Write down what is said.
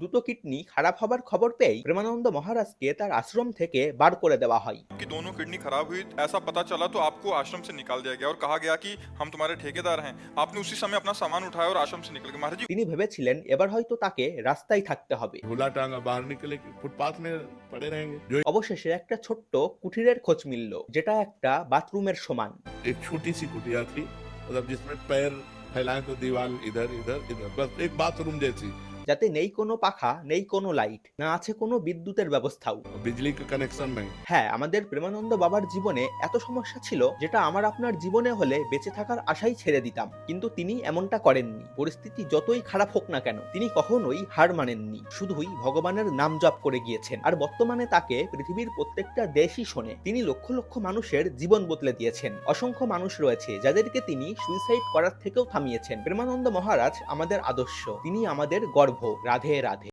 দুটো কিডনি খারাপ হবার খবর পেয়ে প্রেমানন্দ মহারাজকে তার আশ্রম থেকে বার করে দেওয়া হয়। कि दोनों किडनी खराब हुई ऐसा पता चला तो आपको आश्रम से निकाल दिया गया और कहा गया कि हम तुम्हारे ठेकेदार हैं। आपने उसी समय अपना सामान उठाया और आश्रम से निकल गए। महाराज जी, তিনি ভেবেছিলেন এবার হয়তো তাকে রাস্তায় থাকতে হবে। झूला टांगा बाहर निकले कि फुटपाथ में पड़े रहेंगे। जो অবশেষে একটা ছোট্ট কুঠিরের খোঁজ মিলল, যেটা একটা বাথরুমের সমান। एक छोटी सी कुटिया थी, मतलब जिसमें पैर फैलाएं तो दीवार इधर इधर इधर, बस एक बाथरूम जैसी। যাতে নেই কোনো পাখা, নেই কোনো লাইট, না আছে কোনো বিদ্যুতের ব্যবস্থাও। बिजली का कनेक्शन नहीं। হ্যাঁ, আমাদের প্রেমানন্দ বাবার জীবনে এত সমস্যা ছিল যেটা আমার আপনার জীবনে হলে বেঁচে থাকার আশাই ছেড়ে দিতাম, কিন্তু তিনি এমনটা করেননি। পরিস্থিতি যতই খারাপ হোক না কেন তিনি কখনোই হার মানেননি, শুধুই ভগবানের নাম জপ করে গিয়েছেন। আর বর্তমানে তাকে পৃথিবীর প্রত্যেকটা দেশই শোনে। তিনি লক্ষ লক্ষ মানুষের জীবন বদলে দিয়েছেন। অসংখ্য মানুষ রয়েছে যাদেরকে তিনি সুইসাইড করার থেকেও থামিয়েছেন। প্রেমানন্দ মহারাজ আমাদের আদর্শ, তিনি আমাদের গর্ব। রাধে রাধে।